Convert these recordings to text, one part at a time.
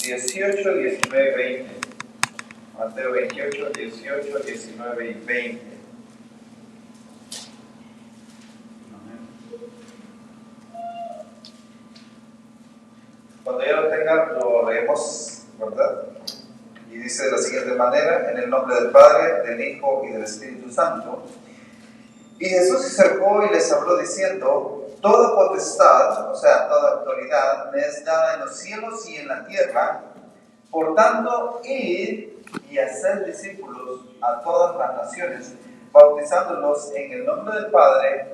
18, 19, 20. Mateo 28, 18, 19 y 20. Cuando ya lo tengan, lo leemos, ¿verdad? Y dice de la siguiente manera: en el nombre del Padre, del Hijo y del Espíritu Santo. Y Jesús se acercó y les habló diciendo: toda potestad, o sea, toda autoridad, me es dada en los cielos y en la tierra. Por tanto, id y haced discípulos a todas las naciones, bautizándolos en el nombre del Padre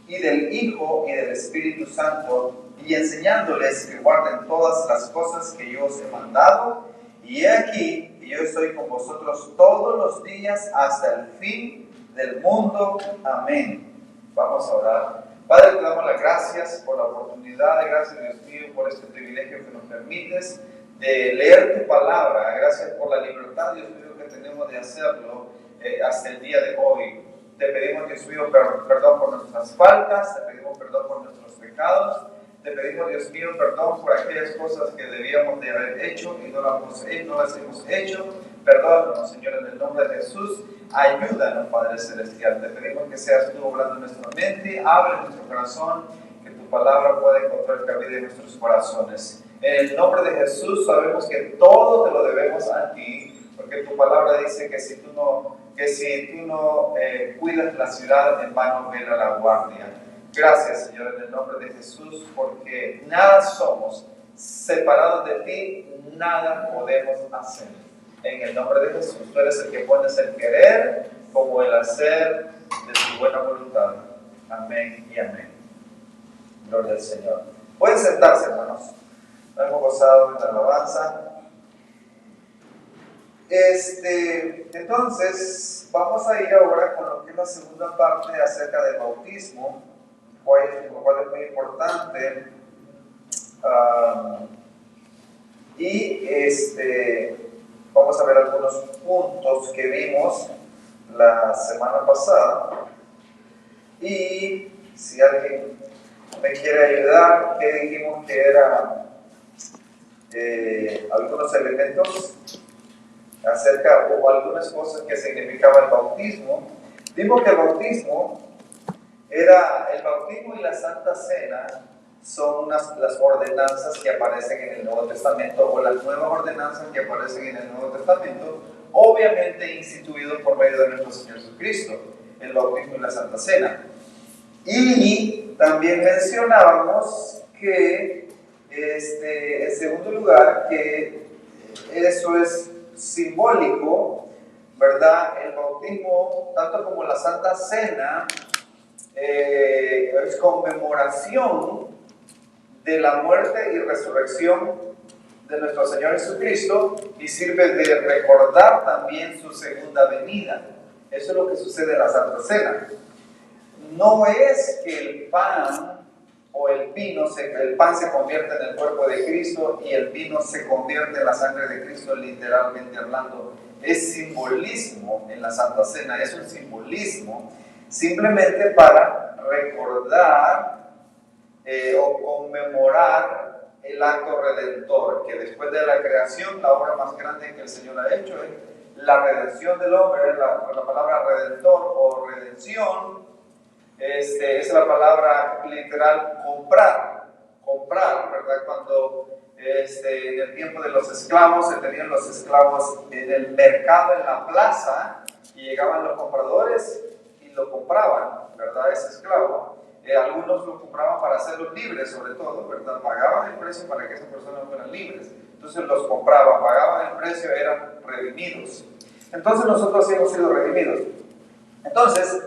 y del Hijo y del Espíritu Santo, y enseñándoles que guarden todas las cosas que yo os he mandado. Y he aquí que yo estoy con vosotros todos los días hasta el fin del mundo. Amén. Vamos a orar. Padre, te damos las gracias por la oportunidad, gracias Dios mío por este privilegio que nos permites de leer tu palabra. Gracias por la libertad, Dios mío, que tenemos de hacerlo hasta el día de hoy. Te pedimos, Dios mío, perdón por nuestras faltas, te pedimos perdón por nuestros pecados, te pedimos, Dios mío, perdón por aquellas cosas que debíamos de haber hecho y no las hemos hecho. Perdónanos, Señor, en el nombre de Jesús. Ayúdanos, Padre Celestial. Te pedimos que seas tú obrando en nuestra mente, abre nuestro corazón, que tu palabra pueda encontrar cabida en nuestros corazones. En el nombre de Jesús sabemos que todo te lo debemos a ti, porque tu palabra dice que si tú no cuidas la ciudad, en vano vela la guardia. Gracias, Señor, en el nombre de Jesús, porque nada somos, separados de ti, nada podemos hacer. En el nombre de Jesús, tú eres el que pones el querer como el hacer de tu buena voluntad. Amén y amén. Gloria al Señor. Pueden sentarse, hermanos. Nos hemos gozado en la alabanza. Entonces, vamos a ir ahora con lo que es la segunda parte acerca del bautismo, lo cual es muy importante. Vamos a ver algunos puntos que vimos la semana pasada. Y si alguien me quiere ayudar, ¿qué dijimos que eran algunos elementos acerca o algunas cosas que significaba el bautismo? Vimos que el bautismo y la Santa Cena son las ordenanzas que aparecen en el Nuevo Testamento, o las nuevas ordenanzas que aparecen en el Nuevo Testamento, obviamente instituidos por medio de nuestro Señor Jesucristo, el bautismo y la Santa Cena. Y también mencionábamos que, en segundo lugar, que eso es simbólico, ¿verdad? El bautismo, tanto como la Santa Cena, es conmemoración de la muerte y resurrección de nuestro Señor Jesucristo, y sirve de recordar también su segunda venida. Eso es lo que sucede en la Santa Cena. No es que el pan o el vino, el pan se convierte en el cuerpo de Cristo y el vino se convierte en la sangre de Cristo, literalmente hablando. Es simbolismo en la Santa Cena, es un simbolismo simplemente para recordar o conmemorar el acto redentor, que después de la creación, la obra más grande que el Señor ha hecho es la redención del hombre. La palabra redentor o redención es la palabra literal comprar, ¿verdad? Cuando en el tiempo de los esclavos, se tenían los esclavos en el mercado, en la plaza, y llegaban los compradores y lo compraban, ¿verdad? Ese esclavo. Algunos lo compraban para hacerlos libres, sobre todo, ¿verdad? Pagaban el precio para que esas personas fueran libres. Entonces los compraban, pagaban el precio, eran redimidos. Entonces nosotros hemos sido redimidos. Entonces,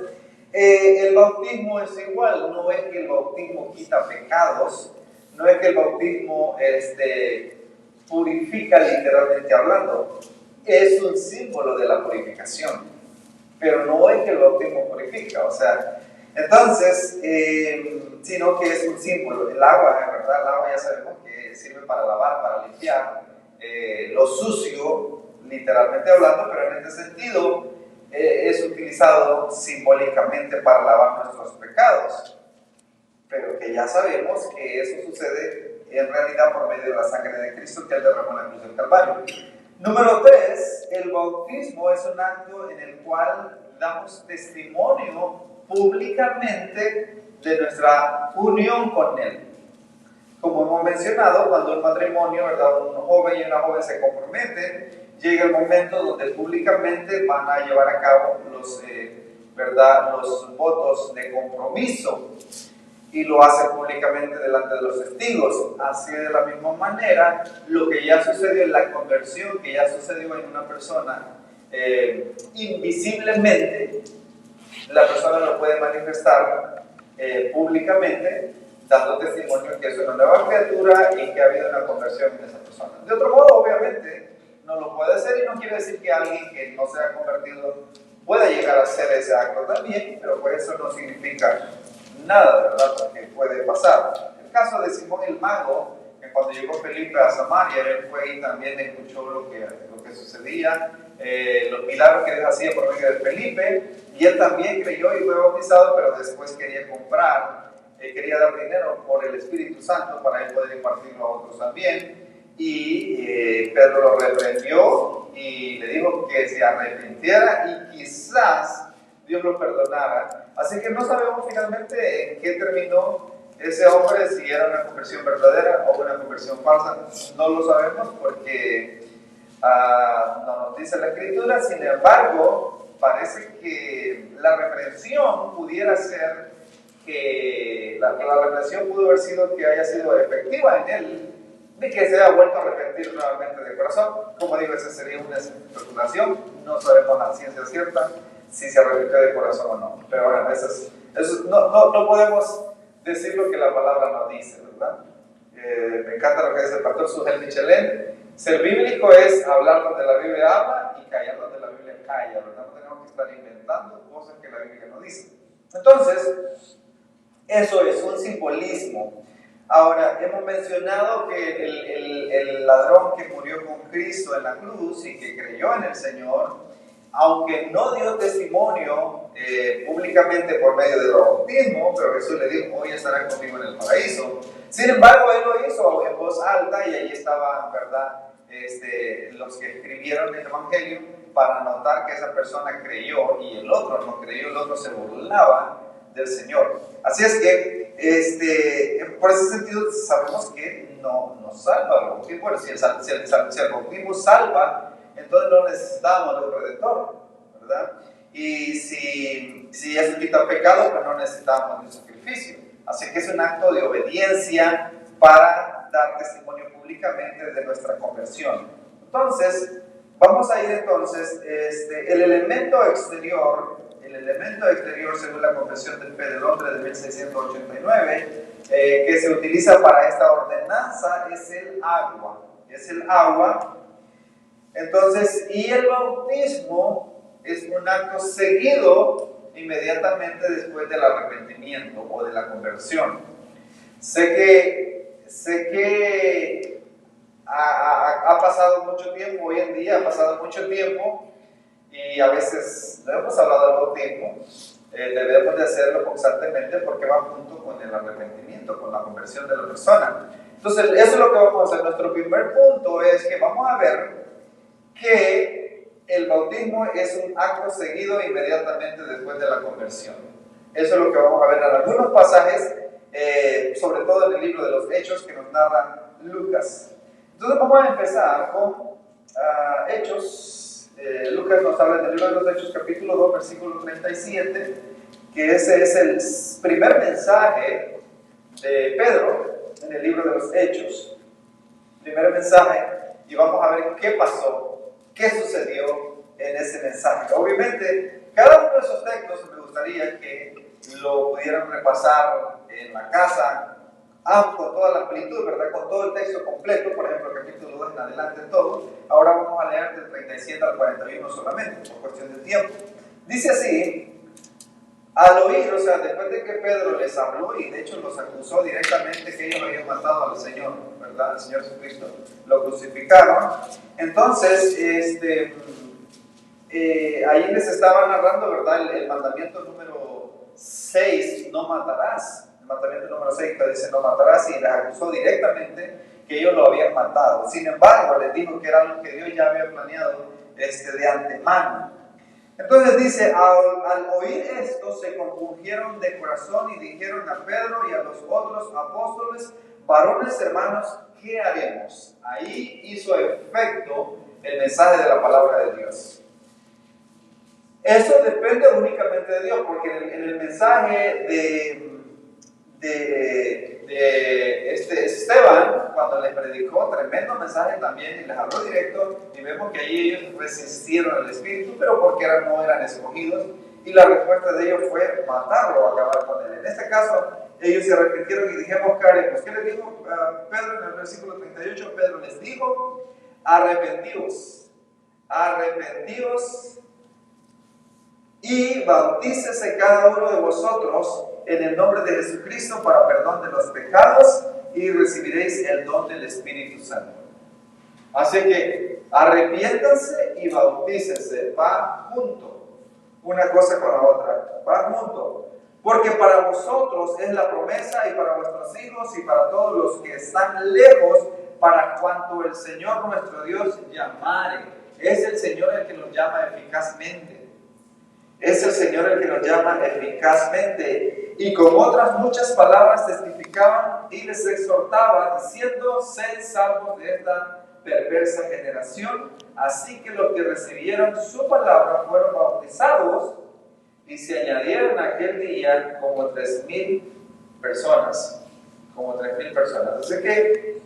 el bautismo es igual. No es que el bautismo quita pecados, no es que el bautismo purifica, literalmente hablando. Es un símbolo de la purificación, pero no es que el bautismo purifica, o sea, entonces, sino que es un símbolo. El agua, ¿verdad? El agua ya sabemos que sirve para lavar, para limpiar lo sucio, literalmente hablando, pero en este sentido es utilizado simbólicamente para lavar nuestros pecados. Pero que ya sabemos que eso sucede en realidad por medio de la sangre de Cristo que Él derramó en la cruz del Calvario. Número 3, el bautismo es un acto en el cual damos testimonio públicamente de nuestra unión con Él. Como hemos mencionado, cuando un matrimonio, ¿verdad?, un joven y una joven se comprometen, llega el momento donde públicamente van a llevar a cabo los votos de compromiso y lo hacen públicamente delante de los testigos. Así de la misma manera, lo que ya sucedió en la conversión, que ya sucedió en una persona, invisiblemente, la persona lo puede manifestar públicamente, dando testimonio que es una nueva criatura y que ha habido una conversión en esa persona. De otro modo, obviamente, no lo puede hacer y no quiere decir que alguien que no se ha convertido pueda llegar a hacer ese acto también, pero pues eso no significa nada, ¿verdad? Porque puede pasar. El caso de Simón el Mago, que cuando llegó Felipe a Samaria, él fue y también escuchó lo que sucedía, los milagros que Dios hacía por medio de Felipe, y él también creyó y fue bautizado, pero después quería quería dar dinero por el Espíritu Santo para él poder impartirlo a otros también. Y Pedro lo reprendió y le dijo que se arrepintiera y quizás Dios lo perdonara. Así que no sabemos finalmente en qué terminó ese hombre, si era una conversión verdadera o una conversión falsa. No lo sabemos porque no nos dice la Escritura. Sin embargo, parece que la reprensión pudiera ser que la reprensión pudo haber sido que haya sido efectiva en él, de que se haya vuelto a arrepentir nuevamente de corazón. Como digo, esa sería una especulación, no sabemos la ciencia cierta si se arrepintió de corazón o no. Pero bueno, no podemos decir lo que la palabra no dice, ¿verdad? Me encanta lo que dice el pastor Sujel Michelén. Ser bíblico es hablar donde la Biblia habla y callar donde la Biblia calla, ¿verdad? No tenemos que estar inventando cosas que la Biblia no dice. Entonces, eso es un simbolismo. Ahora, hemos mencionado que el ladrón que murió con Cristo en la cruz y que creyó en el Señor, aunque no dio testimonio públicamente por medio del bautismo, pero Jesús le dijo, hoy estarás conmigo en el paraíso. Sin embargo, él lo hizo en voz alta y ahí estaban, ¿verdad?, los que escribieron el Evangelio para notar que esa persona creyó y el otro no creyó, el otro se burlaba del Señor. Así es que, por ese sentido, sabemos que no nos salva el bautismo. Bueno, si el bautismo salva, entonces no necesitamos de un redentor, ¿verdad? Y si eso quita pecado, pues no necesitamos de un sacrificio. Así que es un acto de obediencia para dar testimonio públicamente de nuestra conversión. Entonces, vamos a ir entonces, el elemento exterior, según la confesión de fe del hombre de 1689, que se utiliza para esta ordenanza, es el agua. Entonces, y el bautismo es un acto seguido inmediatamente después del arrepentimiento o de la conversión. Sé que ha pasado mucho tiempo, hoy en día ha pasado mucho tiempo, y a veces no hemos hablado del bautismo. Debemos de hacerlo constantemente porque va junto con el arrepentimiento, con la conversión de la persona. Entonces, eso es lo que vamos a hacer. Nuestro primer punto es que vamos a ver que el bautismo es un acto seguido inmediatamente después de la conversión. Eso es lo que vamos a ver en algunos pasajes, sobre todo en el libro de los Hechos que nos narra Lucas. Entonces vamos a empezar con Hechos. Lucas nos habla en el libro de los Hechos, capítulo 2, versículo 37, que ese es el primer mensaje de Pedro en el libro de los Hechos. Primer mensaje, y vamos a ver qué pasó, qué sucedió en ese mensaje. Obviamente, cada uno de esos textos me gustaría que lo pudieran repasar en la casa, con toda la amplitud, ¿verdad? Con todo el texto completo, por ejemplo, el capítulo 2 en adelante todo. Ahora vamos a leer del 37 al 41 solamente, por cuestión de tiempo. Dice así: al oír, o sea, después de que Pedro les habló y de hecho los acusó directamente que ellos habían matado al Señor, ¿verdad? Al Señor Jesucristo, lo crucificaron. Entonces, ahí les estaba narrando, ¿verdad? El mandamiento número 6, no matarás. el mandamiento número 6 que dice no matarás, y les acusó directamente que ellos lo habían matado. Sin embargo, les dijo que era algo que Dios ya había planeado de antemano. Entonces dice, al oír esto se compungieron de corazón y dijeron a Pedro y a los otros apóstoles: varones hermanos, ¿qué haremos? Ahí hizo efecto el mensaje de la palabra de Dios. Eso depende únicamente de Dios, porque en el mensaje de Esteban, cuando les predicó, tremendo mensaje también, y les habló directo, y vemos que allí ellos resistieron al Espíritu, pero porque no eran escogidos, y la respuesta de ellos fue matarlo o acabar con él. En este caso, ellos se arrepintieron y dijimos, ¿qué haremos? ¿Qué les dijo Pedro en el versículo 38? Pedro les dijo: arrepentíos y bautícese cada uno de vosotros en el nombre de Jesucristo para perdón de los pecados, y recibiréis el don del Espíritu Santo. Así que arrepiéntanse y bautícense, va junto, una cosa con la otra, va junto, porque para vosotros es la promesa, y para vuestros hijos y para todos los que están lejos, para cuanto el Señor nuestro Dios llamare. Es el Señor el que nos llama eficazmente. Es el Señor el que nos llama eficazmente. Y con otras muchas palabras testificaban y les exhortaba, diciendo: sed salvos de esta perversa generación. Así que los que recibieron su palabra fueron bautizados, y se añadieron aquel día como 3,000 personas. Como 3,000 personas. Así que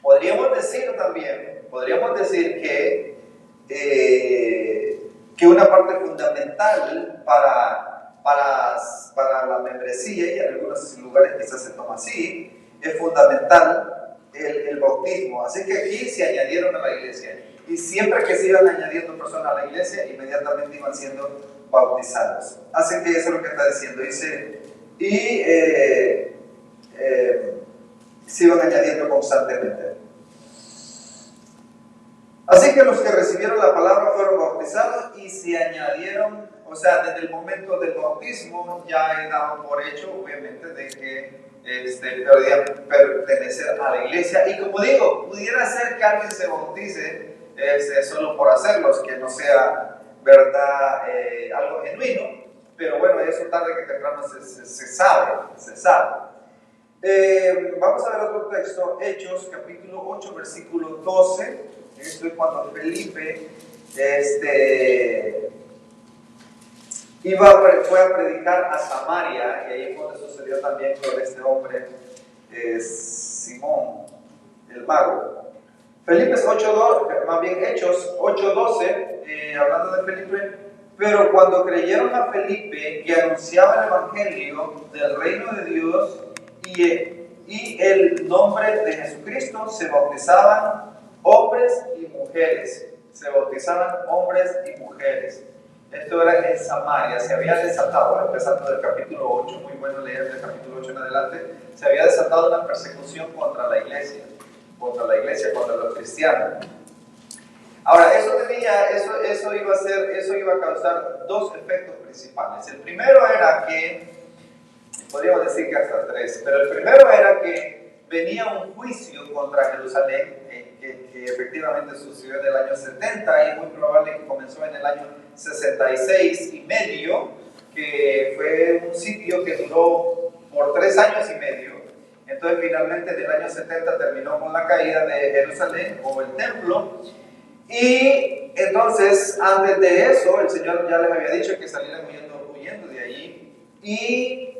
podríamos decir que una parte fundamental para la membresía, y en algunos lugares quizás se toma así, es fundamental el bautismo. Así que aquí se añadieron a la iglesia, y siempre que se iban añadiendo personas a la iglesia, inmediatamente iban siendo bautizados. Así que eso es lo que está diciendo. Dice, se iban añadiendo constantemente. Así que los que recibieron la palabra fueron bautizados y se añadieron, o sea, desde el momento del bautismo ya he dado por hecho, obviamente, de que podían pertenecer a la iglesia. Y como digo, pudiera ser que alguien se bautice solo por hacerlos, que no sea, verdad, algo genuino, pero bueno, eso tarde que temprano se sabe. Vamos a ver otro texto, Hechos, capítulo 8, versículo 12. Esto es cuando Felipe fue a predicar a Samaria, y ahí fue donde sucedió también con este hombre, Simón, el mago. Felipe 8:12, más bien Hechos 8:12, hablando de Felipe. Pero cuando creyeron a Felipe, que anunciaba el evangelio del reino de Dios y el nombre de Jesucristo, se bautizaban hombres y mujeres. Esto era en Samaria. Se había desatado, empezando del capítulo 8, muy bueno leer del capítulo 8 en adelante, se había desatado una persecución contra la iglesia, contra los cristianos. Ahora, eso iba a causar dos efectos principales. El primero era que, podríamos decir que hasta tres, pero el primero era que venía un juicio contra Jerusalén, que efectivamente sucedió en el año 70, y es muy probable que comenzó en el año 66 y medio, que fue un sitio que duró por 3 años y medio. Entonces finalmente en el año 70 terminó con la caída de Jerusalén o el templo. Y entonces, antes de eso, el Señor ya les había dicho que salieran huyendo de allí. Y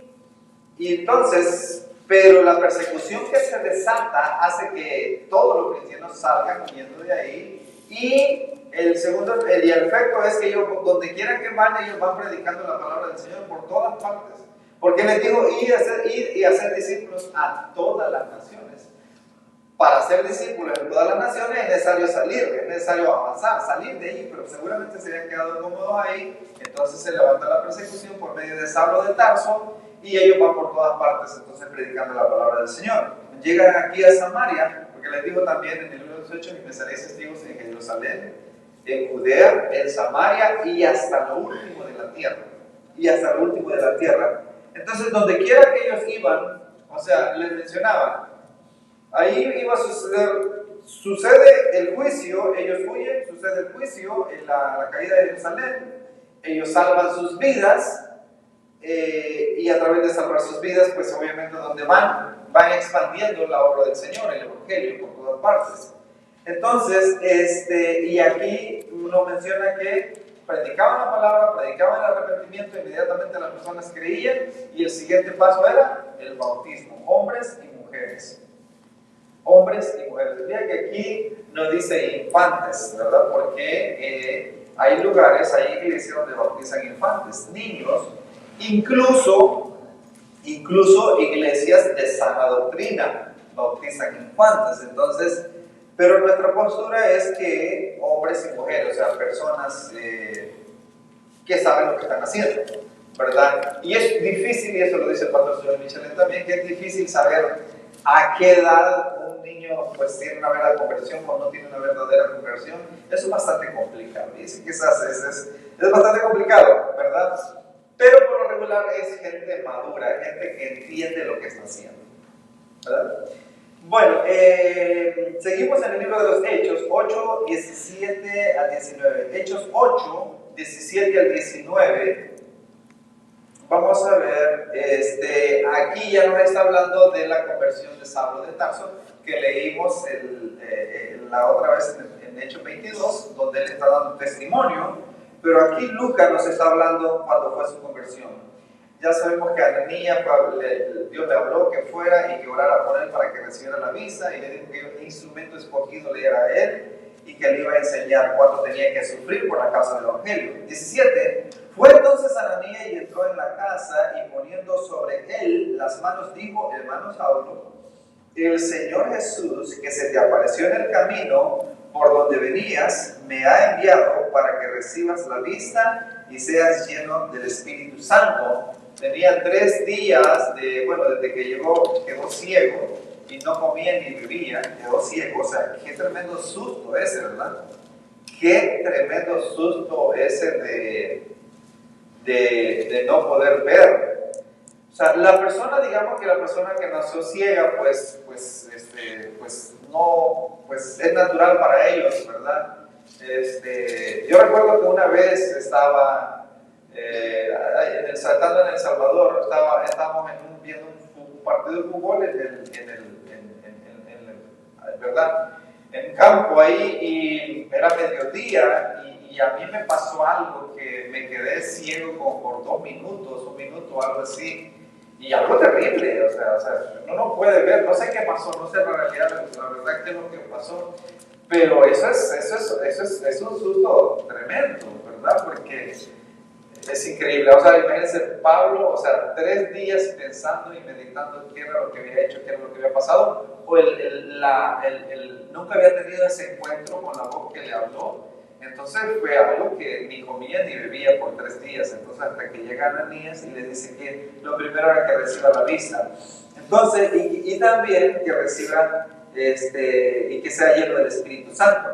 entonces, pero la persecución que se desata hace que todos los cristianos salgan huyendo de ahí. Y el efecto es que ellos, donde quiera que van, ellos van predicando la palabra del Señor por todas partes. Porque les digo, ir y hacer discípulos a todas las naciones. Para ser discípulos en todas las naciones es necesario es necesario avanzar, salir de allí, pero seguramente se habían quedado cómodos ahí. Entonces se levanta la persecución por medio de Saulo de Tarso, y ellos van por todas partes entonces predicando la palabra del Señor. Llegan aquí a Samaria, porque les digo también en el libro de los Hechos, y me seréis testigos en Jerusalén, en Judea, en Samaria y hasta lo último de la tierra. Entonces, donde quiera que ellos iban, o sea, les mencionaban, ahí iba a sucede el juicio, ellos huyen, sucede el juicio en la caída de Jerusalén, ellos salvan sus vidas, y a través de salvar sus vidas, pues obviamente donde van expandiendo la obra del Señor, el Evangelio, por todas partes. Entonces, y aquí uno menciona que predicaban la palabra, predicaban el arrepentimiento, inmediatamente las personas creían, y el siguiente paso era el bautismo, hombres y mujeres. Hombres y mujeres. Fíjate que aquí no dice infantes, ¿verdad? Porque hay lugares, hay iglesias donde bautizan infantes, niños, incluso iglesias de sana doctrina bautizan infantes. Entonces, pero nuestra postura es que hombres y mujeres, o sea, personas que saben lo que están haciendo, ¿verdad? Y es difícil, y eso lo dice el pastor señor Michelin también, que es difícil saber a qué edad un niño pues tiene una verdadera conversión o no tiene una verdadera conversión. Eso es bastante complicado. Dice que es bastante complicado, ¿verdad? Pero por lo regular es gente madura, gente que entiende lo que está haciendo, ¿verdad? Bueno, seguimos en el libro de los Hechos 8, 17 al 19. Hechos 8, 17 al 19. Vamos a ver, aquí ya nos está hablando de la conversión de Saulo de Tarso, que leímos la otra vez en Hechos 22, donde él está dando testimonio, pero aquí Lucas nos está hablando cuando fue su conversión. Ya sabemos que a Ananías Dios le habló que fuera y que orara por él para que recibiera la visa, y le dijo que el instrumento escogido le era a él y que le iba a enseñar cuánto tenía que sufrir por la causa del Evangelio. 17. Fue entonces Ananías y entró en la casa, y poniendo sobre él las manos dijo: hermano Saulo, el Señor Jesús, que se te apareció en el camino por donde venías, me ha enviado para que recibas la vista y seas lleno del Espíritu Santo. Tenía 3 días desde que llegó, quedó ciego y no comía ni bebía, quedó ciego. O sea, qué tremendo susto ese, ¿verdad? Qué tremendo susto ese de no poder ver. O sea, la persona que nació ciega, pues es natural para ellos, ¿verdad? Yo recuerdo que una vez estaba estando en El Salvador, estábamos viendo un partido de fútbol ¿verdad? En campo ahí, y era mediodía, y a mí me pasó algo que me quedé ciego como por 2 minutos, 1 minuto, algo así. Y algo terrible, o sea, uno no puede ver, no sé qué pasó, no sé la realidad, la verdad qué es lo que pasó, pero eso es un susto tremendo, ¿verdad? Porque es increíble. O sea, imagínense Pablo, o sea, 3 días pensando y meditando qué era lo que había hecho, qué era lo que había pasado, o nunca había tenido ese encuentro con la voz que le habló. Entonces fue algo que ni comía ni bebía por 3 días. Entonces, hasta que llega Ananías y le dice que lo primero era que reciba la vista. Entonces, y también que reciba y que sea lleno del Espíritu Santo.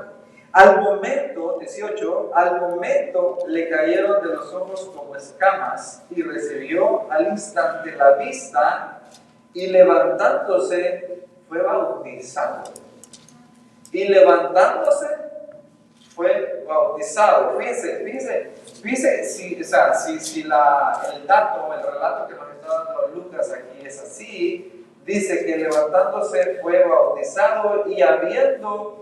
Al momento, 18, al momento le cayeron de los ojos como escamas, y recibió al instante la vista, y levantándose fue bautizado. Y levantándose fue bautizado. Fíjense si el relato que nos está dando Lucas aquí es así. Dice que levantándose fue bautizado, y habiendo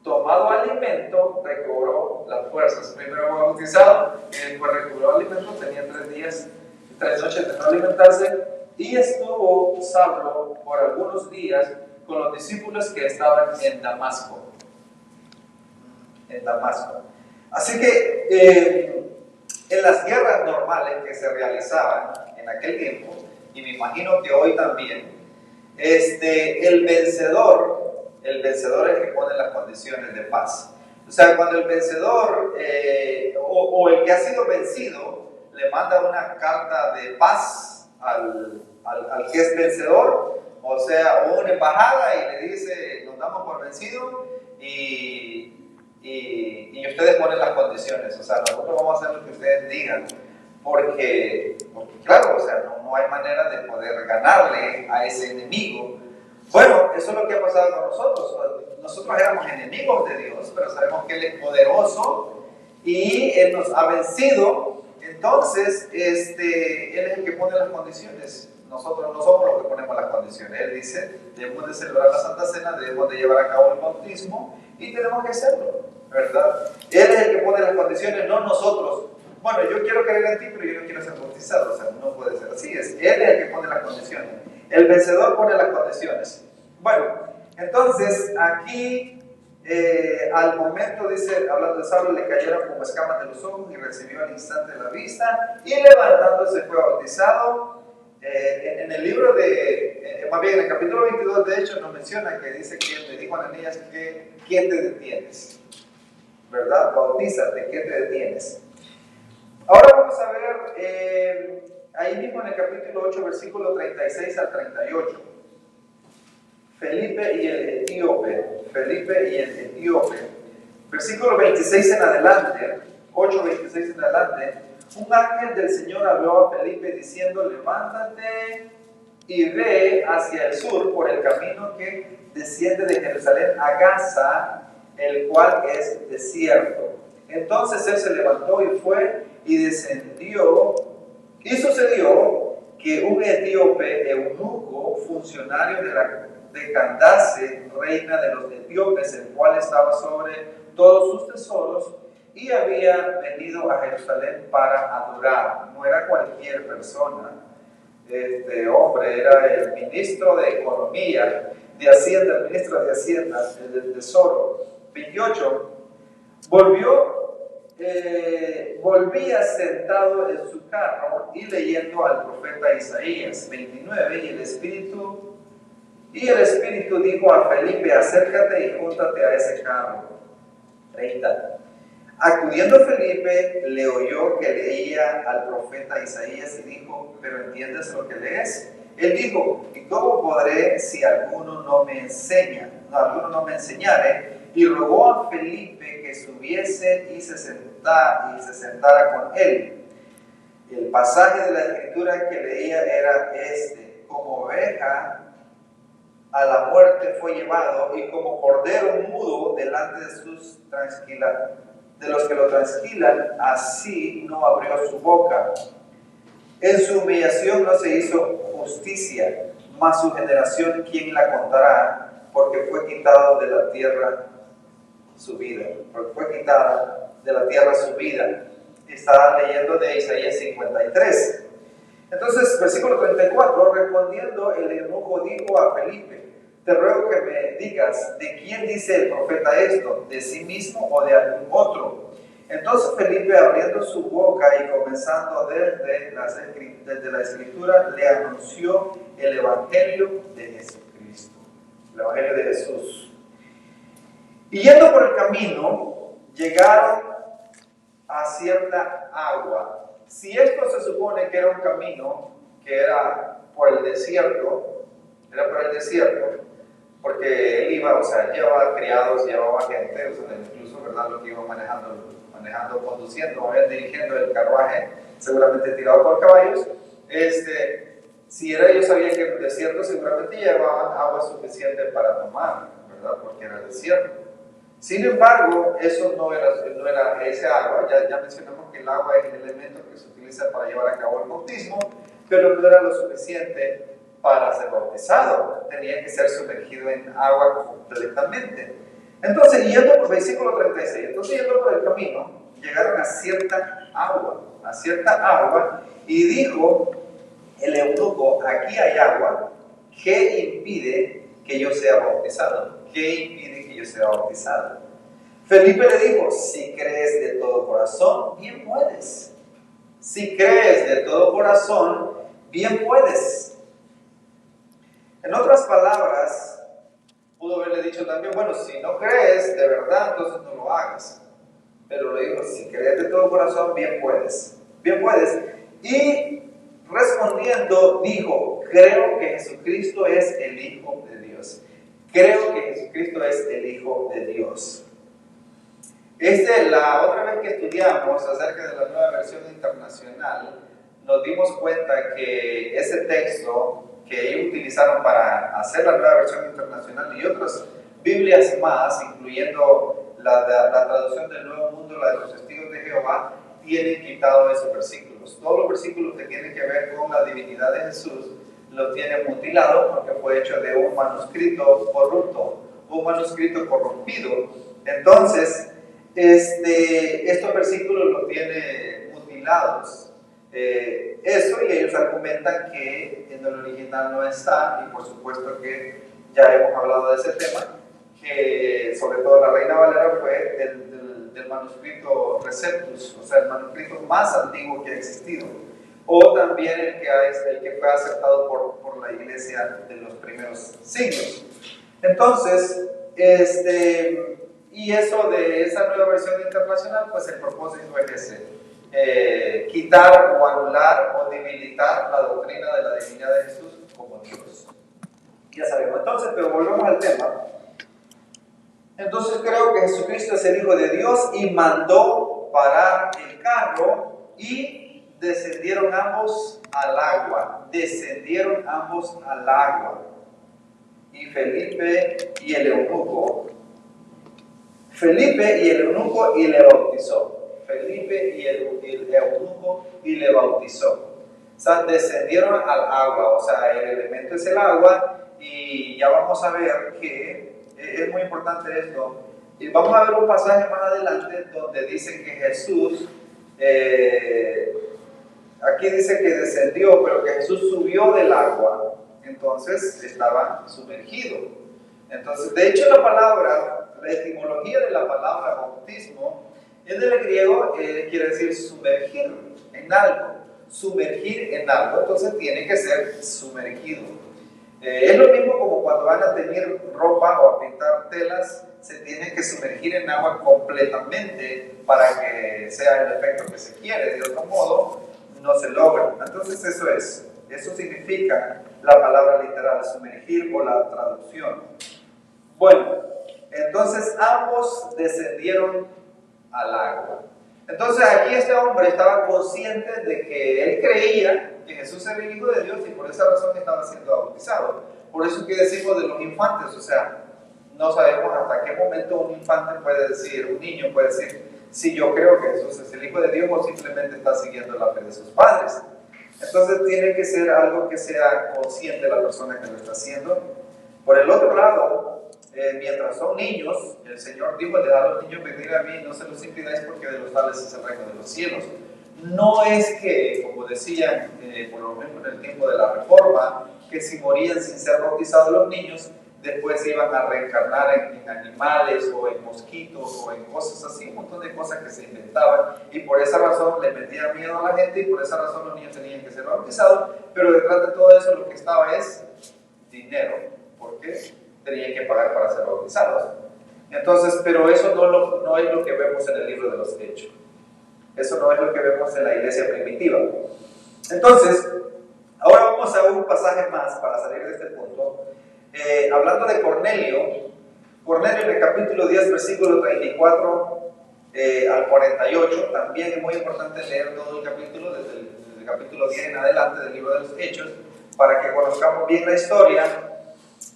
tomado alimento recobró las fuerzas. Primero fue bautizado y después recobró alimento. Tenía 3 días, 3 noches de no alimentarse, y estuvo Saulo por algunos días con los discípulos que estaban en Damasco. Así que en las guerras normales que se realizaban en aquel tiempo, y me imagino que hoy también, el vencedor es el que pone las condiciones de paz. O sea, cuando el vencedor o el que ha sido vencido le manda una carta de paz al que es vencedor, o sea, una embajada, y le dice: nos damos por vencido, y ustedes ponen las condiciones. O sea, nosotros vamos a hacer lo que ustedes digan. porque claro, o sea, no hay manera de poder ganarle a ese enemigo. Bueno, eso es lo que ha pasado con nosotros. Nosotros éramos enemigos de Dios, pero sabemos que Él es poderoso y Él nos ha vencido. Entonces, Él es el que pone las condiciones. Nosotros no somos los que ponemos las condiciones. Él dice, debemos de celebrar la Santa Cena, debemos de llevar a cabo el bautismo y tenemos que hacerlo, ¿verdad? Él es el que pone las condiciones, no nosotros. Bueno, yo quiero creer en ti, pero yo no quiero ser bautizado. O sea, no puede ser así. Él es el que pone las condiciones. El vencedor pone las condiciones. Bueno, entonces aquí al momento, dice, hablando de Saulo, le cayeron como escamas de los ojos y recibió al instante la vista y levantándose fue bautizado. En el libro más bien en el capítulo 22 de hecho nos menciona que dice que le dijo a Ananías que ¿quién te detienes? ¿Verdad? Bautízate, ¿quién te detienes? Ahora vamos a ver ahí mismo en el capítulo 8 versículo 36 al 38. Felipe y el etíope, versículo 26 en adelante, 8:26 en adelante, un ángel del Señor habló a Felipe diciendo, levántate y ve hacia el sur por el camino que desciende de Jerusalén a Gaza, el cual es desierto. Entonces él se levantó y fue y descendió, y sucedió que un etíope eunuco, funcionario de Candace, reina de los etíopes, el cual estaba sobre todos sus tesoros, y había venido a Jerusalén para adorar. No era cualquier persona. Este hombre era el ministro de Economía, de Hacienda, el ministro de Hacienda, del Tesoro. 28. Volvía sentado en su carro y leyendo al profeta Isaías. 29. Y el Espíritu dijo a Felipe, acércate y júntate a ese carro. 30. Acudiendo Felipe, le oyó que leía al profeta Isaías y dijo, ¿pero entiendes lo que lees? Él dijo, ¿y cómo podré si alguno no me enseñare? Y rogó a Felipe que subiese y se sentara con él. El pasaje de la escritura que leía era como oveja a la muerte fue llevado, y como cordero mudo delante de los que lo transquilan, así no abrió su boca. En su humillación no se hizo justicia, mas su generación, ¿quién la contará? Porque fue quitado de la tierra su vida. Estaba leyendo de Isaías 53. Entonces, versículo 34, respondiendo el eunuco dijo a Felipe, te ruego que me digas, ¿de quién dice el profeta esto? ¿De sí mismo o de algún otro? Entonces Felipe, abriendo su boca y comenzando desde la escritura, le anunció el evangelio de Jesucristo, el evangelio de Jesús. Y yendo por el camino, llegaron a cierta agua. Si esto se supone que era un camino que era por el desierto, porque él iba, o sea, llevaba criados, llevaba gente, o sea, incluso, ¿verdad?, lo que iba manejando, conduciendo, dirigiendo el carruaje, seguramente tirado por caballos. Si ellos sabían que el desierto, seguramente llevaban agua suficiente para tomar, ¿verdad?, porque era desierto. Sin embargo, eso no era ese agua. Ya mencionamos que el agua es el elemento que se utiliza para llevar a cabo el bautismo, pero no era lo suficiente para ser bautizado. Tenía que ser sumergido en agua completamente. Entonces, yendo por versículo 36, yendo por el camino, llegaron a cierta agua, y dijo el eunuco, aquí hay agua, ¿qué impide que yo sea bautizado? Felipe le dijo, si crees de todo corazón, bien puedes. Bien puedes. En otras palabras, pudo haberle dicho también, bueno, si no crees de verdad, entonces no lo hagas. Pero le dijo, si crees de todo corazón, bien puedes. Y respondiendo, dijo, creo que Jesucristo es el Hijo de Dios. La otra vez que estudiamos acerca de la nueva versión internacional, nos dimos cuenta que ese texto que ellos utilizaron para hacer la nueva versión internacional y otras Biblias más, incluyendo la traducción del Nuevo Mundo, la de los Testigos de Jehová, tienen quitado esos versículos. Todos los versículos que tienen que ver con la divinidad de Jesús los tienen mutilado porque fue hecho de un manuscrito corrupto, un manuscrito corrompido. Entonces, estos versículos los tiene mutilados. Eso, y ellos argumentan que en el original no está, y por supuesto que ya hemos hablado de ese tema, que sobre todo la Reina Valera fue del manuscrito Receptus, o sea, el manuscrito más antiguo que ha existido, o también el que fue aceptado por la iglesia de los primeros siglos. Entonces, y eso de esa nueva versión internacional, pues el propósito es ese, quitar o anular o debilitar la doctrina de la divinidad de Jesús como Dios. Ya sabemos. Entonces, pero volvemos al tema. Entonces creo que Jesucristo es el Hijo de Dios y mandó parar el carro y descendieron ambos al agua. Descendieron ambos al agua. Y Felipe y el eunuco y le bautizó. Felipe y el eunuco y le bautizó. O sea, descendieron al agua, o sea, el elemento es el agua, y ya vamos a ver que es muy importante esto. Y vamos a ver un pasaje más adelante donde dice que Jesús, aquí dice que descendió, pero que Jesús subió del agua, entonces estaba sumergido. Entonces, de hecho, la etimología de la palabra bautismo en el griego quiere decir sumergir en algo. Sumergir en algo, entonces tiene que ser sumergido. Es lo mismo como cuando van a teñir ropa o a pintar telas, se tiene que sumergir en agua completamente para que sea el efecto que se quiere. De otro modo, no se logra. Entonces eso significa la palabra literal, sumergir, o la traducción. Bueno, entonces ambos descendieron al agua. Entonces aquí este hombre estaba consciente de que él creía que Jesús era el Hijo de Dios y por esa razón estaba siendo bautizado. Por eso que decimos de los infantes, o sea, no sabemos hasta qué momento un infante puede decir, un niño puede decir, si yo creo que Jesús es el Hijo de Dios, o simplemente está siguiendo la fe de sus padres. Entonces tiene que ser algo que sea consciente la persona que lo está haciendo. Por el otro lado, mientras son niños, el Señor dijo: dejad a los niños venir a mí, no se los impidáis, porque de los tales es el reino de los cielos. No es que, como decían, por lo menos en el tiempo de la Reforma, que si morían sin ser bautizados los niños, después iban a reencarnar en animales o en mosquitos o en cosas así, un montón de cosas que se inventaban, y por esa razón le metían miedo a la gente y por esa razón los niños tenían que ser bautizados. Pero detrás de todo eso lo que estaba es dinero, porque tenían que pagar para ser bautizados. Entonces, pero eso no es lo que vemos en el libro de los Hechos. Eso no es lo que vemos en la iglesia primitiva. Entonces, ahora vamos a un pasaje más para salir de este punto. Hablando de Cornelio en el capítulo 10, versículo 34 al 48, también es muy importante leer todo el capítulo, desde el capítulo 10 en adelante del libro de los Hechos, para que conozcamos bien la historia,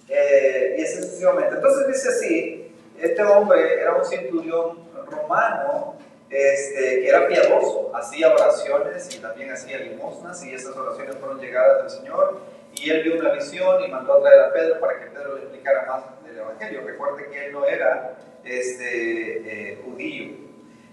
y así sucesivamente. Entonces dice así: este hombre era un centurión romano, que era piadoso, hacía oraciones y también hacía limosnas, y esas oraciones fueron llegadas del Señor, y él vio una visión y mandó a traer a Pedro para que Pedro le explicara más del Evangelio. Recuerde que él no era judío.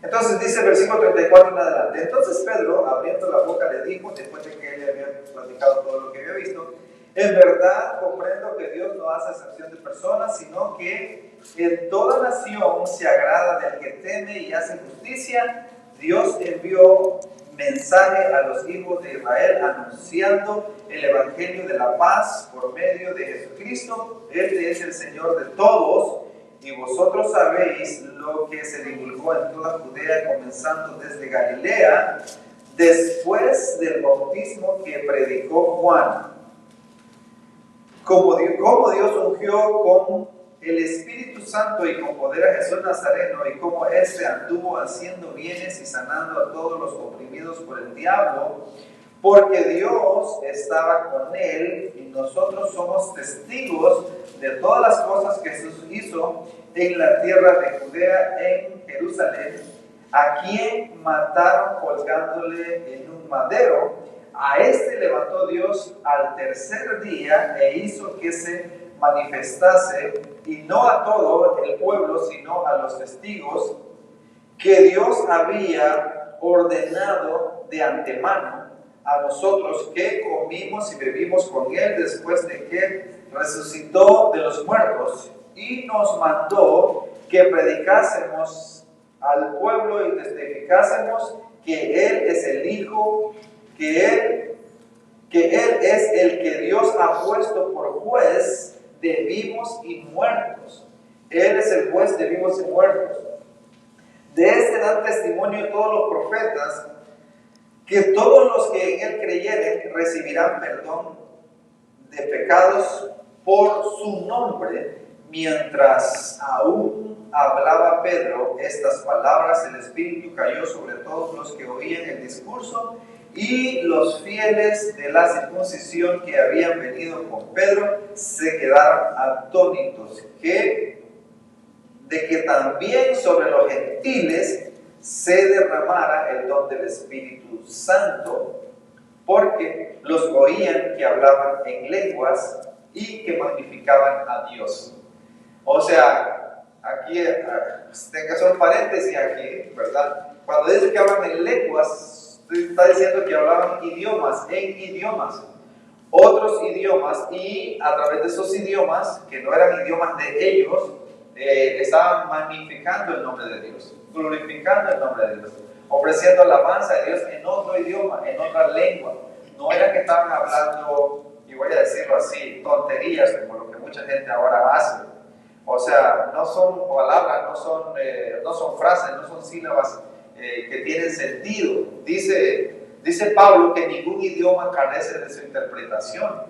Entonces dice el versículo 34 en adelante: entonces Pedro, abriendo la boca, le dijo, después de que él le había platicado todo lo que había visto: en verdad comprendo que Dios no hace excepción de personas, sino que en toda nación se agrada del que teme y hace justicia. Dios envió mensaje a los hijos de Israel anunciando el evangelio de la paz por medio de Jesucristo. Este es el Señor de todos, y vosotros sabéis lo que se divulgó en toda Judea, comenzando desde Galilea, después del bautismo que predicó Juan, como Dios ungió con el Espíritu Santo y con poder a Jesús Nazareno, y cómo éste anduvo haciendo bienes y sanando a todos los oprimidos por el diablo, porque Dios estaba con él, y nosotros somos testigos de todas las cosas que Jesús hizo en la tierra de Judea, en Jerusalén, a quien mataron colgándole en un madero. A este levantó Dios al tercer día e hizo que se manifestase, y no a todo el pueblo, sino a los testigos que Dios había ordenado de antemano, a nosotros que comimos y bebimos con él después de que resucitó de los muertos, y nos mandó que predicásemos al pueblo y testificásemos que él es el Hijo, que él es el que Dios ha puesto por juez de vivos y muertos. Él es el juez de vivos y muertos. De este dan testimonio todos los profetas, que todos los que en él creyeren recibirán perdón de pecados por su nombre. Mientras aún hablaba Pedro estas palabras, el Espíritu cayó sobre todos los que oían el discurso, y los fieles de la circuncisión que habían venido con Pedro se quedaron atónitos de que también sobre los gentiles se derramara el don del Espíritu Santo, porque los oían que hablaban en lenguas y que magnificaban a Dios. O sea, aquí tengo que hacer un paréntesis aquí, ¿verdad? Cuando dice que hablan en lenguas, está diciendo que hablaban idiomas, otros idiomas, y a través de esos idiomas, que no eran idiomas de ellos, estaban magnificando el nombre de Dios, glorificando el nombre de Dios, ofreciendo alabanza a Dios en otro idioma, en otra lengua. No era que estaban hablando, y voy a decirlo así, tonterías como lo que mucha gente ahora hace. O sea, no son palabras, no son frases, no son sílabas que tienen sentido. Dice Pablo que ningún idioma carece de su interpretación.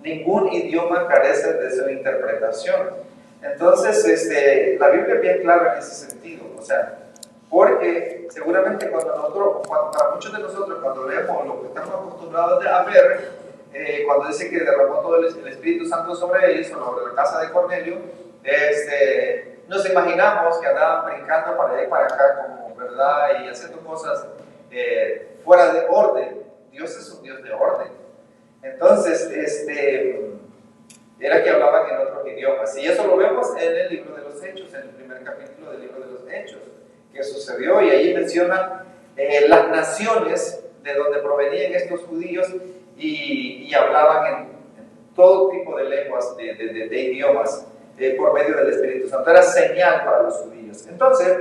Ningún idioma carece de su interpretación. Entonces, la Biblia es bien clara en ese sentido. O sea, porque seguramente para muchos de nosotros, cuando leemos lo que estamos acostumbrados a ver, cuando dice que derramó todo el Espíritu Santo sobre ellos, sobre la casa de Cornelio, nos imaginamos que andaban brincando para allá y para acá, como, ¿verdad? Y haciendo cosas fuera de orden. Dios es un Dios de orden. Entonces, era que hablaban en otros idiomas. Y eso lo vemos en el libro de los Hechos, en el primer capítulo del libro de los Hechos, que sucedió, y ahí menciona las naciones de donde provenían estos judíos, y hablaban en todo tipo de lenguas, de idiomas, por medio del Espíritu Santo. Era señal para los judíos. Entonces,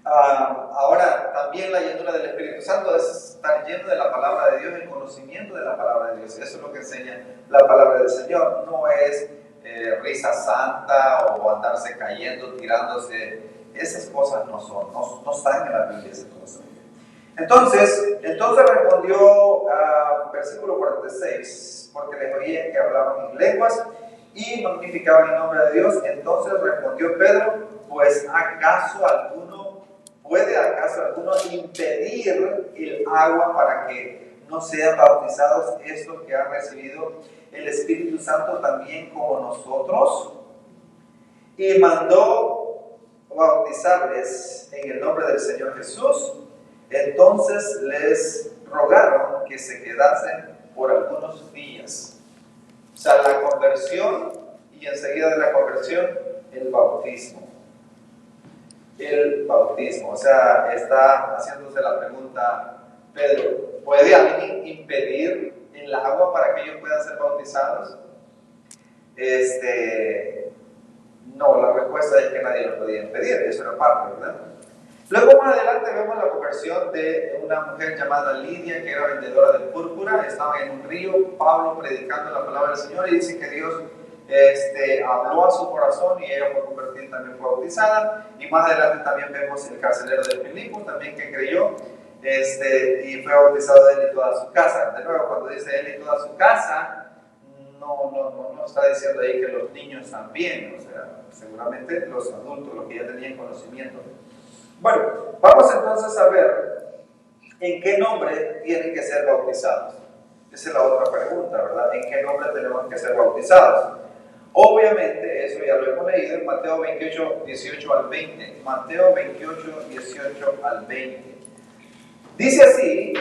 ahora también la llenura del Espíritu Santo es estar lleno de la palabra de Dios, el conocimiento de la palabra de Dios. Eso es lo que enseña la palabra del Señor. No es risa santa o andarse cayendo, tirándose. Esas cosas no están en la Biblia, esas cosas. Entonces respondió, versículo 46, porque les oían que hablaban en lenguas y magnificaban el nombre de Dios. Entonces respondió Pedro, pues ¿puede acaso alguno impedir el agua para que no sean bautizados estos que han recibido el Espíritu Santo también como nosotros? Y mandó bautizarles en el nombre del Señor Jesús. Entonces les rogaron que se quedasen por algunos días. O sea, la conversión, y enseguida de la conversión, el bautismo. El bautismo, o sea, está haciéndose la pregunta Pedro, ¿puede alguien impedir el agua para que ellos puedan ser bautizados? No, la respuesta es que nadie lo podía impedir, eso era parte, ¿verdad? Luego más adelante vemos la conversión de una mujer llamada Lidia, que era vendedora de púrpura. Estaba en un río, Pablo predicando la palabra del Señor, y dice que Dios habló a su corazón, y ella fue convertida y también fue bautizada. Y más adelante también vemos el carcelero de Filipo, también que creyó, y fue bautizado él y toda su casa. De nuevo, cuando dice él y toda su casa, no está diciendo ahí que los niños también, o sea, seguramente los adultos, los que ya tenían conocimiento. Bueno, vamos entonces a ver en qué nombre tienen que ser bautizados. Esa es la otra pregunta, ¿verdad? ¿En qué nombre tenemos que ser bautizados? Obviamente, eso ya lo hemos leído en Mateo 28, 18 al 20. Mateo 28, 18 al 20. Dice así: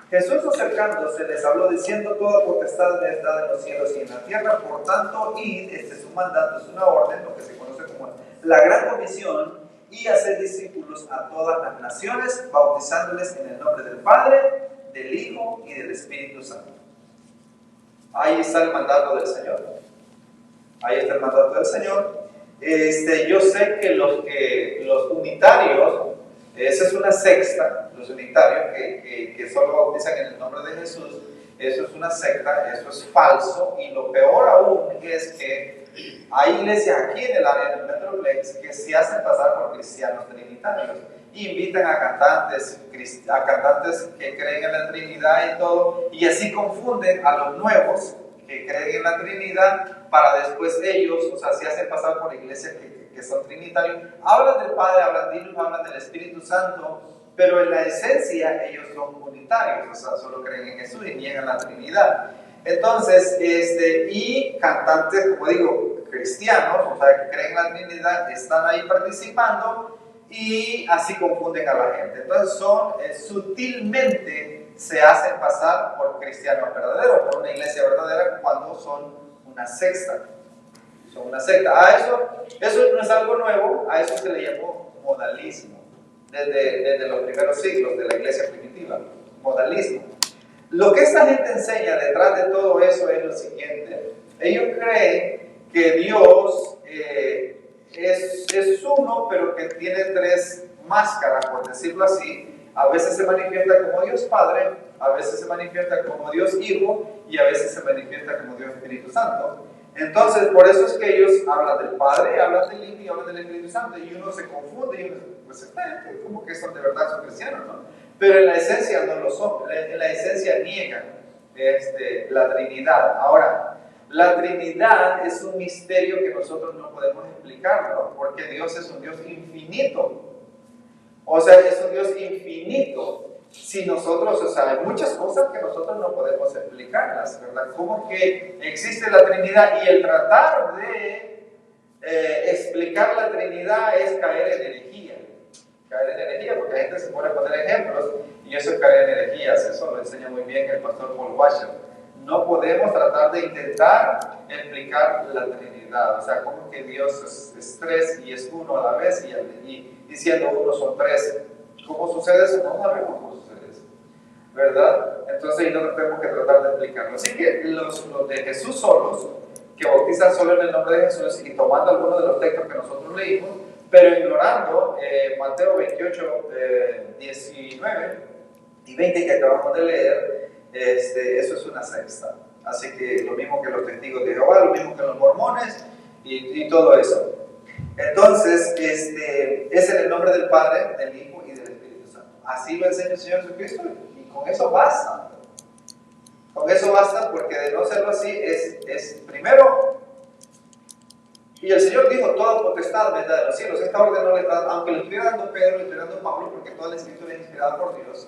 Jesús acercándose les habló diciendo: toda potestad me es dada en los cielos y en la tierra, por tanto, id, este es un mandato, es una orden, lo que se conoce como la gran comisión, y hacer discípulos a todas las naciones, bautizándoles en el nombre del Padre, del Hijo y del Espíritu Santo. Ahí está el mandato del Señor. Ahí está el mandato del Señor. Yo sé que los unitarios, esa es una secta, los unitarios que solo bautizan en el nombre de Jesús, eso es una secta, eso es falso, y lo peor aún es que hay iglesias aquí en el área del Metroplex que se hacen pasar por cristianos trinitarios, y invitan a cantantes que creen en la Trinidad y todo, y así confunden a los nuevos que creen en la Trinidad, para después ellos, o sea, se hacen pasar por iglesias que son trinitarios, hablan del Padre, hablan de Hijo, hablan del Espíritu Santo, pero en la esencia ellos son unitarios, o sea, solo creen en Jesús y niegan la Trinidad. Entonces, y cantantes, como digo, cristianos, o sea, que creen en la Trinidad, están ahí participando y así confunden a la gente. Entonces sutilmente se hacen pasar por cristianos verdaderos, por una iglesia verdadera, cuando son una secta. Son una secta. Eso no es algo nuevo, a eso se le llamó modalismo, desde los primeros siglos de la iglesia primitiva. Modalismo. Lo que esta gente enseña detrás de todo eso es lo siguiente: ellos creen que Dios es uno, pero que tiene tres máscaras, por decirlo así. A veces se manifiesta como Dios Padre, a veces se manifiesta como Dios Hijo y a veces se manifiesta como Dios Espíritu Santo. Entonces, por eso es que ellos hablan del Padre, hablan del Hijo y hablan del Espíritu Santo, y uno se confunde y uno pues como que son de verdad son cristianos, ¿no? Pero en la esencia no lo son, en la esencia niegan la Trinidad. Ahora, la Trinidad es un misterio que nosotros no podemos explicar, ¿no? Porque Dios es un Dios infinito. O sea, es un Dios infinito. Si nosotros, o sea, hay muchas cosas que nosotros no podemos explicarlas, ¿verdad? ¿Cómo que existe la Trinidad? Y el tratar de explicar la Trinidad es caer en herejía. Caer en herejía, porque la gente se pone a poner ejemplos y eso es caer en herejías. Eso lo enseña muy bien el pastor Paul Washer. No podemos tratar de intentar explicar la Trinidad. O sea, como que Dios es tres y es uno a la vez, y diciendo uno son tres. ¿Cómo sucede eso? No sabemos cómo sucede eso, ¿verdad? Entonces ahí no tenemos que tratar de explicarlo. Así que los de Jesús solos, que bautizan solo en el nombre de Jesús y tomando algunos de los textos que nosotros leímos, pero ignorando Mateo 28, 19 y 20 que acabamos de leer, eso es una secta. Así que lo mismo que los testigos de Jehová, lo mismo que los mormones y todo eso. Entonces, es en el nombre del Padre, del Hijo y del Espíritu Santo. Así lo enseña el Señor Jesucristo, y con eso basta. Con eso basta, porque de no serlo así es primero. Y el Señor dijo: toda potestad me da de los cielos. Esta orden no le está, aunque le estoy dando Pedro, le estoy dando Pablo, porque toda la Escritura es inspirada por Dios.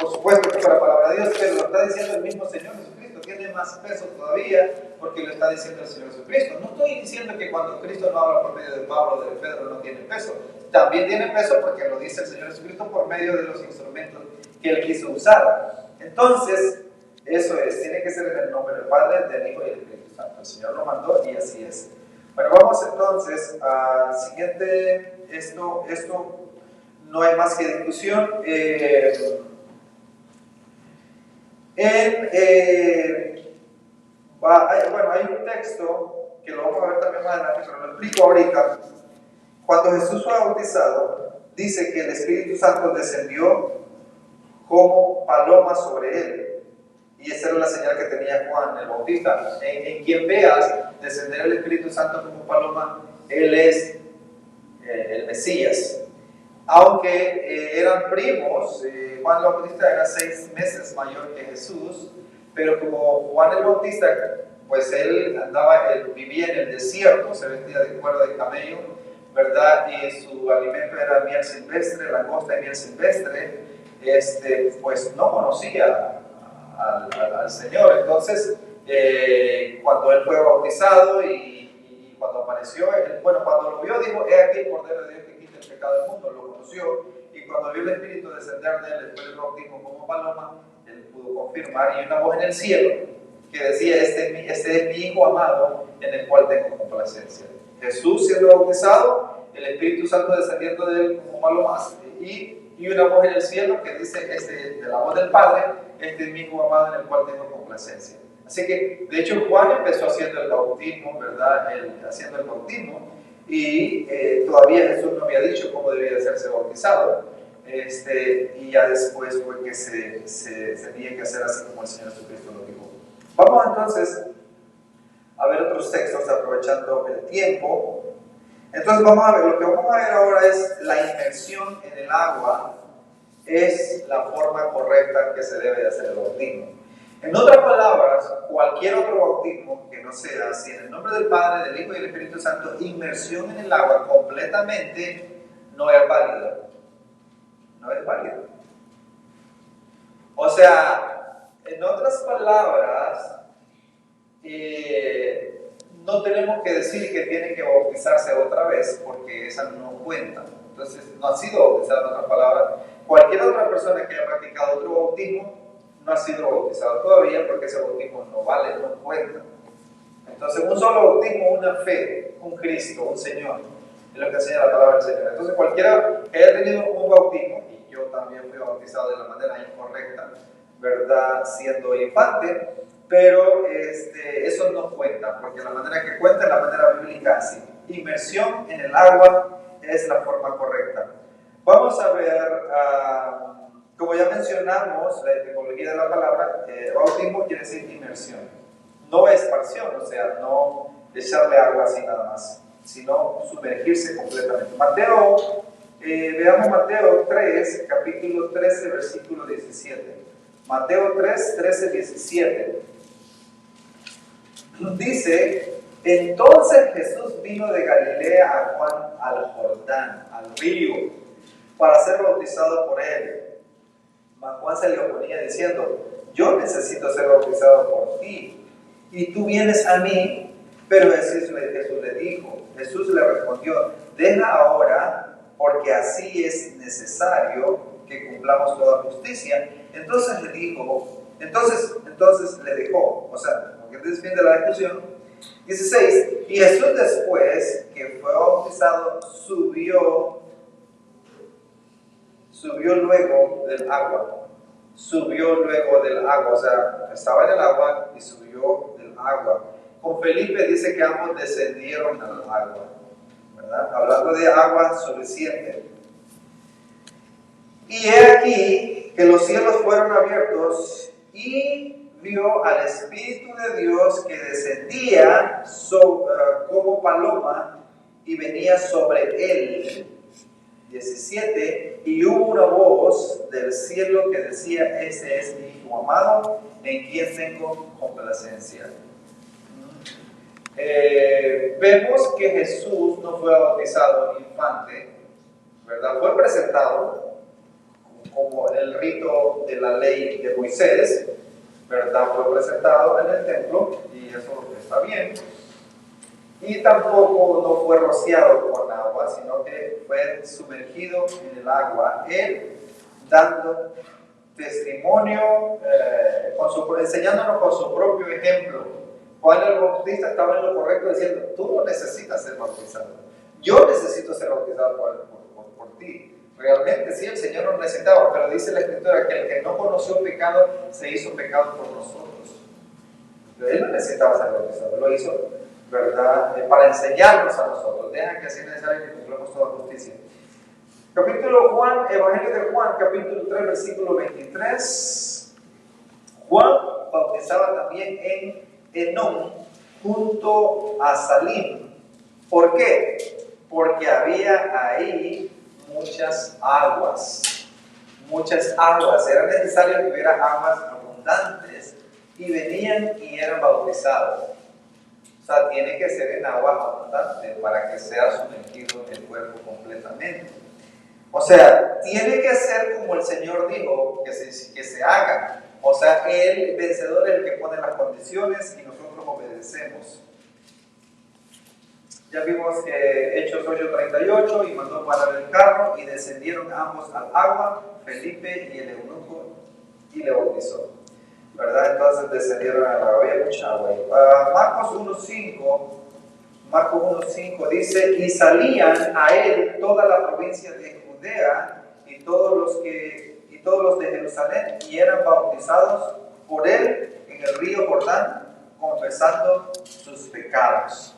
Por supuesto que para la palabra de Dios, pero lo está diciendo el mismo Señor Jesucristo. Tiene más peso todavía porque lo está diciendo el Señor Jesucristo. No estoy diciendo que cuando Cristo no habla por medio de Pablo o de Pedro no tiene peso. También tiene peso porque lo dice el Señor Jesucristo por medio de los instrumentos que Él quiso usar. Entonces, eso tiene que ser en el nombre del Padre, del Hijo y del Espíritu Santo. El Señor lo mandó y así es. Bueno, vamos entonces al siguiente. Esto no hay más que discusión. Hay un texto que lo vamos a ver también más adelante, pero lo explico ahorita. Cuando Jesús fue bautizado, dice que el Espíritu Santo descendió como paloma sobre él. Y esa era la señal que tenía Juan el Bautista. En quien veas descender el Espíritu Santo como paloma, él es el Mesías. Aunque eran primos, Juan el Bautista era 6 meses mayor que Jesús, pero como Juan el Bautista, pues él vivía en el desierto, se vestía de cuero de camello, ¿verdad? Y su alimento era miel silvestre, langosta y miel silvestre, pues no conocía al Señor. Entonces, cuando él fue bautizado y cuando apareció, cuando lo vio, dijo: he aquí el Cordero de Dios que quita el pecado del mundo. Lo conoció, y cuando vio el Espíritu descender de él después del bautismo como paloma, él pudo confirmar, y una voz en el cielo que decía: este es mi Hijo amado, en el cual tengo complacencia. Jesús siendo bautizado, el Espíritu Santo descendiendo de él como paloma, y una voz en el cielo que dice: de la voz del Padre, este es mi Hijo amado, en el cual tengo complacencia. Así que, de hecho, Juan empezó haciendo el bautismo, ¿verdad? Haciendo el bautismo, y todavía Jesús no había dicho cómo debía de hacerse bautizado, y ya después fue que se tenía que hacer así como el Señor Jesucristo lo dijo. Vamos entonces a ver otros textos, aprovechando el tiempo. Entonces vamos a ver, lo que vamos a ver ahora es la inmersión en el agua, es la forma correcta que se debe de hacer el bautismo. En otras palabras, cualquier otro bautismo que no sea así, en el nombre del Padre, del Hijo y del Espíritu Santo, inmersión en el agua completamente, no es válido. No es válido. O sea, en otras palabras, no tenemos que decir que tiene que bautizarse otra vez, porque esa no cuenta. Entonces, no ha sido bautizado, en otras palabras. Cualquier otra persona que haya practicado otro bautismo no ha sido bautizado todavía, porque ese bautismo no vale, no cuenta. Entonces, un solo bautismo, una fe, un Cristo, un Señor, es lo que enseña la palabra del Señor. Entonces, cualquiera que haya tenido un bautismo, y yo también fui bautizado de la manera incorrecta, ¿verdad? Siendo infante, pero eso no cuenta, porque la manera que cuenta es la manera bíblica así. Inmersión en el agua es la forma correcta. Vamos a ver, como ya mencionamos, la etimología de la palabra, bautismo quiere decir inmersión. No esparción, o sea, no echarle agua así nada más, sino sumergirse completamente. Veamos Mateo 3, capítulo 13, versículo 17. Mateo 3, 13, 17. Dice: entonces Jesús vino de Galilea a Juan al Jordán, al río, para ser bautizado por él. Mas Juan se le oponía diciendo: yo necesito ser bautizado por ti, y tú vienes a mí. Pero Jesús le respondió: deja ahora, porque así es necesario que cumplamos toda justicia. Entonces le dejó, o sea, porque antes fin de la discusión. 16, y Jesús, después que fue bautizado, subió luego del agua. O sea, estaba en el agua y subió del agua. Con Felipe dice que ambos descendieron al agua, ¿verdad? Hablando de agua suficiente. Y he aquí que los cielos fueron abiertos, y vio al Espíritu de Dios que descendía como paloma y venía sobre él. 17, y hubo una voz del cielo que decía: este es mi Hijo amado, en quien tengo complacencia. Vemos que Jesús no fue bautizado infante, ¿verdad? Fue presentado como en el rito de la ley de Moisés, ¿verdad? Fue presentado en el templo, y eso está bien. Y tampoco no fue rociado con agua, sino que fue sumergido en el agua, él dando testimonio, enseñándonos con su propio ejemplo. Juan el Bautista estaba en lo correcto diciendo: tú no necesitas ser bautizado, yo necesito ser bautizado por ti. Realmente sí, el Señor no necesitaba, pero dice la Escritura que el que no conoció pecado se hizo pecado por nosotros. Pero él no necesitaba ser bautizado, lo hizo, ¿verdad? Para enseñarnos a nosotros. Deja que sea necesario que cumplamos toda justicia. Evangelio de Juan, capítulo 3, versículo 23. Juan bautizaba también en Enón, junto a Salim. ¿Por qué? Porque había ahí muchas aguas. Era necesario que hubiera aguas abundantes y venían y eran bautizados. O sea, tiene que ser en agua abundante para que sea sumergido el cuerpo completamente. O sea, tiene que ser como el Señor dijo que se haga. O sea, el vencedor es el que pone las condiciones y nosotros obedecemos. Ya vimos Hechos 8:38, y mandó parar el carro y descendieron ambos al agua, Felipe y el eunuco, y le bautizó. ¿Verdad? Entonces descendieron al agua, había mucha agua. Marcos 1:5 dice, y salían a él toda la provincia de Judea y todos los de Jerusalén, y eran bautizados por él en el río Jordán, confesando sus pecados.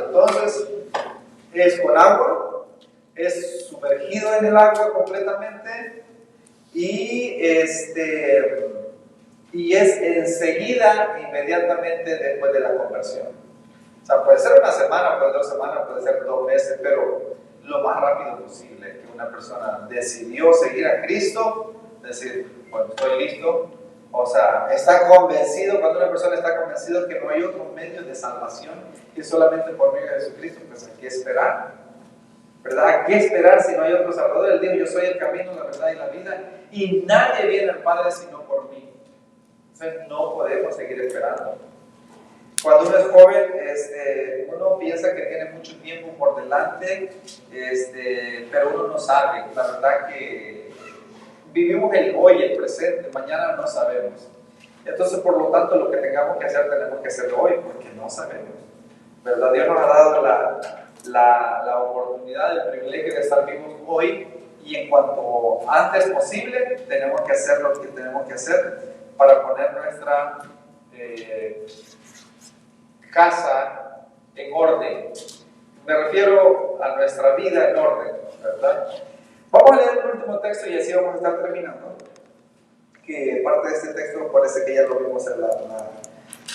Entonces, es con agua, es sumergido en el agua completamente, y es enseguida, inmediatamente después de la conversión. O sea, puede ser una semana, puede ser 2 semanas, puede ser 2 meses, pero lo más rápido posible que una persona decidió seguir a Cristo, decir, bueno, estoy listo. O sea, está convencido. Cuando una persona está convencida que no hay otro medio de salvación que solamente por medio de Jesucristo, pues hay que esperar, ¿verdad? Hay que esperar si no hay otro Salvador. Él dijo, yo soy el camino, la verdad y la vida, y nadie viene al Padre sino por mí. Entonces no podemos seguir esperando. Cuando uno es joven, uno piensa que tiene mucho tiempo por delante, pero uno no sabe. La verdad que vivimos el hoy, el presente, mañana no sabemos. Entonces, por lo tanto, lo que tengamos que hacer, tenemos que hacerlo hoy, porque no sabemos. ¿Verdad? Dios nos ha dado la oportunidad, el privilegio de estar vivos hoy, y en cuanto antes posible, tenemos que hacer lo que tenemos que hacer para poner nuestra casa en orden. Me refiero a nuestra vida en orden, ¿verdad? Vamos a leer el último texto y así vamos a estar terminando. Que parte de este texto parece que ya lo vimos el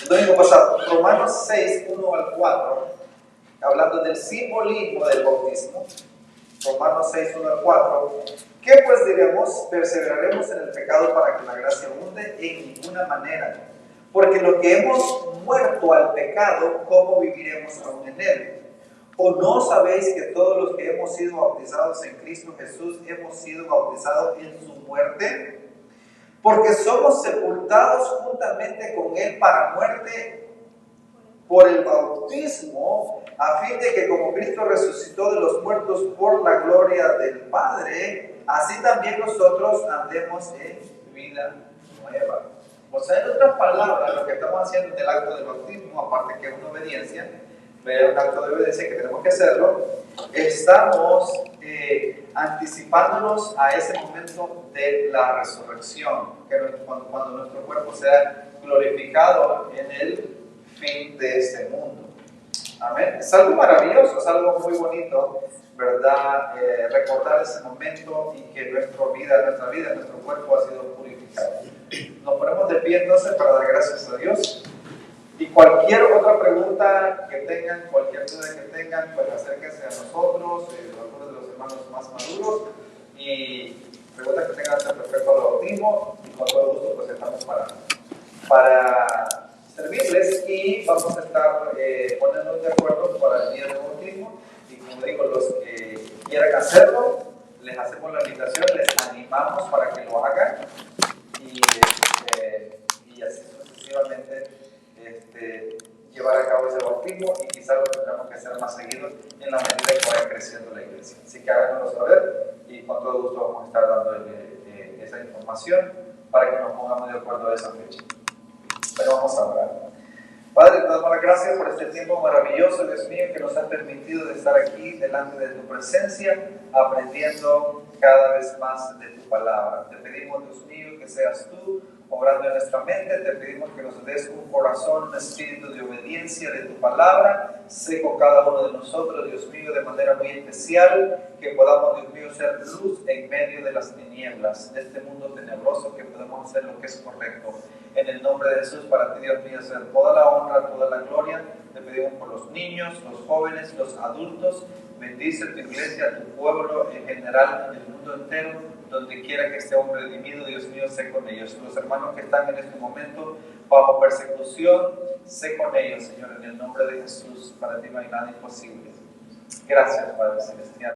domingo pasado. Romanos 6:1-4, hablando del simbolismo del bautismo. Romanos 6:1-4. ¿Qué pues diremos? ¿Perseveraremos en el pecado para que la gracia abunde? En ninguna manera. Porque lo que hemos muerto al pecado, ¿cómo viviremos aún en él? ¿O no sabéis que todos los que hemos sido bautizados en Cristo Jesús hemos sido bautizados en su muerte? Porque somos sepultados juntamente con él para muerte por el bautismo, a fin de que como Cristo resucitó de los muertos por la gloria del Padre, así también nosotros andemos en vida nueva. O sea, en otras palabras, lo que estamos haciendo en el acto del bautismo, aparte que es una obediencia, un acto de obediencia que tenemos que hacerlo, estamos anticipándonos a ese momento de la resurrección, que cuando nuestro cuerpo sea glorificado en el fin de este mundo. Amén. Es algo maravilloso, es algo muy bonito, ¿verdad? Recordar ese momento y que nuestra vida, nuestro cuerpo ha sido purificado. Nos ponemos de pie entonces para dar gracias a Dios. Y cualquier otra pregunta que tengan, cualquier duda que tengan, pues acérquense a nosotros, algunos de los hermanos más maduros, y preguntas que tengan respecto al bautismo, y con todo gusto pues estamos para servirles, y vamos a estar poniéndonos de acuerdo para el día del bautismo. Y como digo, los que quieran hacerlo, les hacemos la invitación, les animamos para que lo hagan, y así sucesivamente llevar a cabo ese bautismo, y quizás lo tendremos que hacer más seguido en la medida que vaya creciendo la iglesia. Así que háganoslo saber, y con todo gusto vamos a estar dándole esa información para que nos pongamos de acuerdo a esa fecha. Pero vamos a orar. Padre, te damos las gracias por este tiempo maravilloso, Dios mío, que nos ha permitido de estar aquí delante de tu presencia, aprendiendo cada vez más de tu palabra. Te pedimos, Dios mío, que seas tú obrando en nuestra mente. Te pedimos que nos des un corazón, un espíritu de obediencia de tu palabra. Sé con cada uno de nosotros, Dios mío, de manera muy especial, que podamos, Dios mío, ser luz en medio de las tinieblas, de este mundo tenebroso, que podamos hacer lo que es correcto. En el nombre de Jesús, para ti, Dios mío, sea toda la honra, toda la gloria. Te pedimos por los niños, los jóvenes, los adultos. Bendice tu iglesia, tu pueblo en general, en el mundo entero. donde quiera que este hombre redimido, Dios mío, sé con ellos. Los hermanos que están en este momento bajo persecución, sé con ellos, Señor, en el nombre de Jesús. Para ti no hay nada imposible. Gracias, Padre Celestial.